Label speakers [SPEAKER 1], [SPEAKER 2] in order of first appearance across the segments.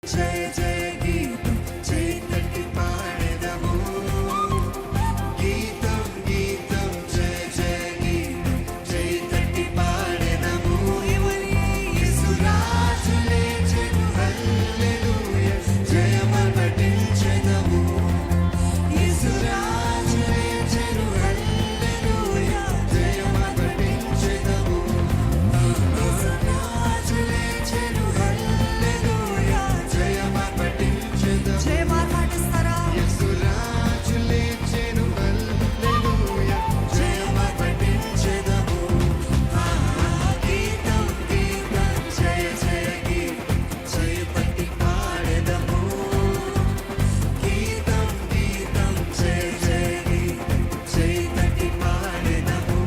[SPEAKER 1] జయ జయ గీతం చేతకి పాడెదము గీతం గీతం జయ జయ గీతం చేతకి పాడెదము యేసు రాజు లేచెను హల్లెలూయా జయమని పఠించెదము యేసు రాజు లేచెను హల్లెలూయా జయమని పఠించెదము యేసు రాజు లేచెను హల్లెలూయా జయమని పఠించెదము జయమని పాటిస్తారా యేసు రాజు లేచెను హల్లెలూయా జయమని పఠించెదము గీతం గీతం జయ జయ గీతం జయపతి పాడెదము గీతం గీతం జయ జయ గీతం జయపతి పాడెదము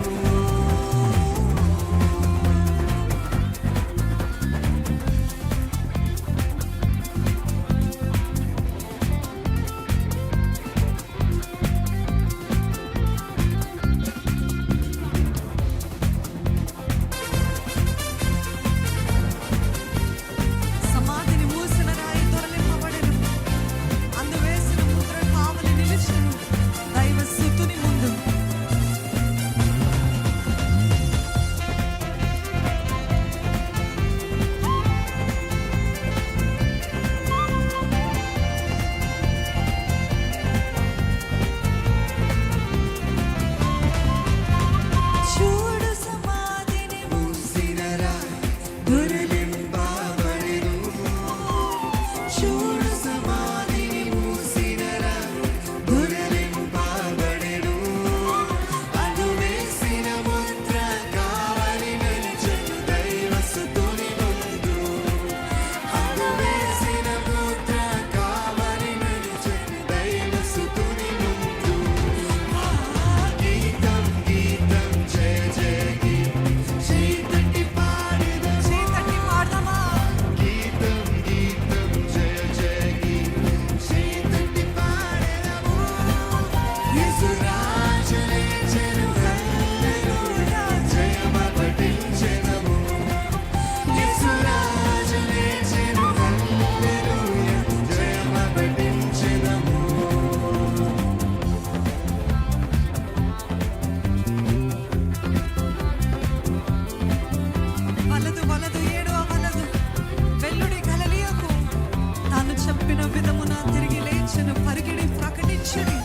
[SPEAKER 1] సమాధిని మూసిన రాయి తొలగింపబడెను అందువేసిన ముద్ర కావలి నిలిచెను దైవ స్తుతిని ముందు చూడు సమాధిని మూసిన రాయి దొరలింపబడెను చూడు సమాధిని మూసిన రాయి దొరలింపబడెను అందువేసిన ముద్ర కావలి నిలిచెను దైవ స్తుతిని ముందు అందువేసిన ముద్ర కావలి నిలిచెను దైవ స్తుతిని ముందు గీతం గీతం జయ జయ గీతం చేతకి పాడెదము చేతకి పాడదమా గీతం గీతం జయ జయ గీతం చేతకి పాడెదము యేసు రాజు లేచెను హల్లెలూయా జయమని పఠించెదము యేసు రాజు లేచెను హల్లెలూయా జయమని పఠించెదము వలదు వలదు ఏడవ వలదు వెల్లుడి గలిలయకు తాను చెప్పిన విధమున తిరిగి లేచెను పరిగెడి ప్రకటించుడి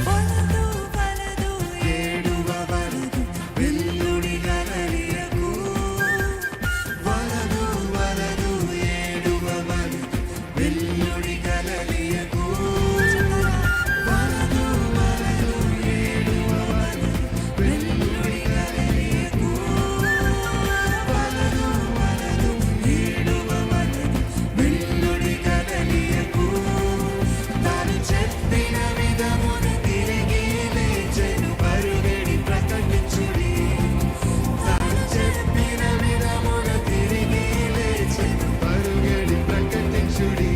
[SPEAKER 1] వలదు వలదు ఏడువ వలదు వెల్లుడి గలిలయకు వలదు వలదు ఏడువ వలదు వెల్లుడి గలిలయకు వలదు వలదు ఏడువ వలదు వెల్లుడి గలిలయకు వలదు వలదు ఏడువ వలదు వెల్లుడి గలిలయకు తాను చెప్పిన విధమున తిరిగి లేచెను పరుగెడి ప్రకటించుడి తాను చెప్పిన విధమున తిరిగి లేచెను పరుగెడి ప్రకటించుడి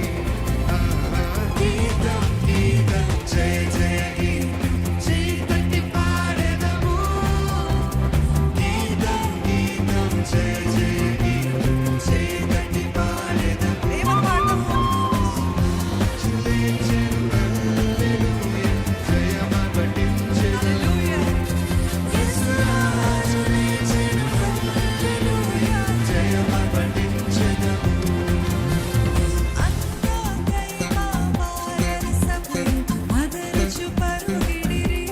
[SPEAKER 1] గీతం గీతం జయ జయ గీతం చేతకి పాడెదము గీతం గీతం జయ జయ గీతం చేతకి పాడెదము ఏమని పాడతాము లేచెను హల్లెలూయా జయమని పఠించెదము యేసు రాజు లేచెను హల్లెలూయా జయమని పఠించెదము అన్నకైనా వారసపురు మదరచు పరుగిడిరి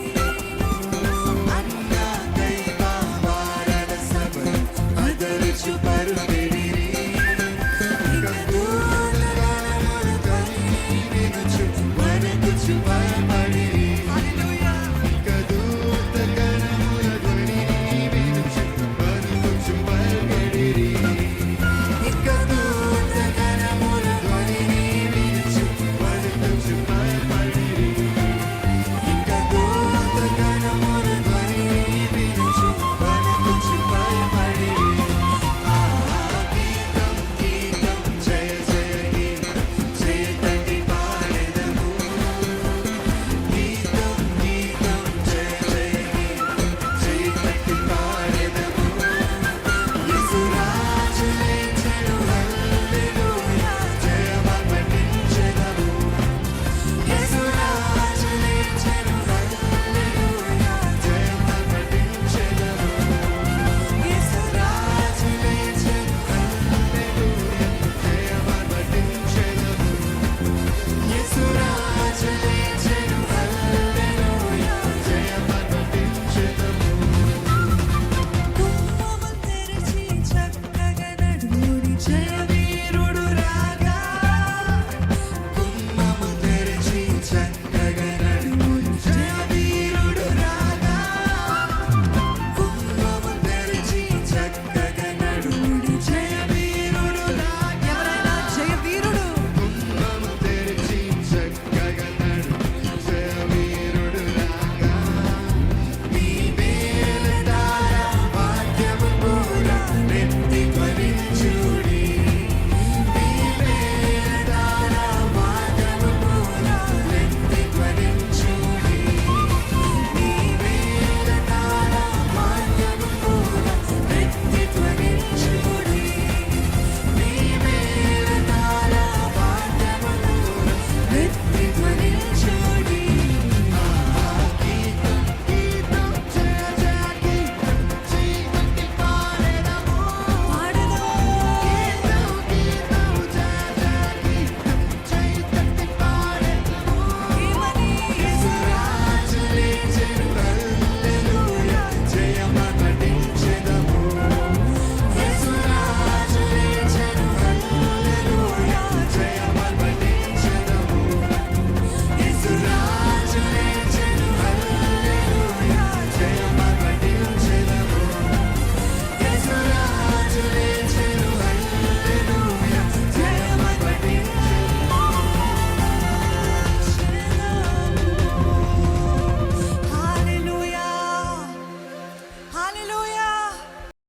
[SPEAKER 1] అన్నకైనా వారసపురు మదరచు పరుగిడిరి ఇక దూతగణములు కలిగి వినుచు వణకుచు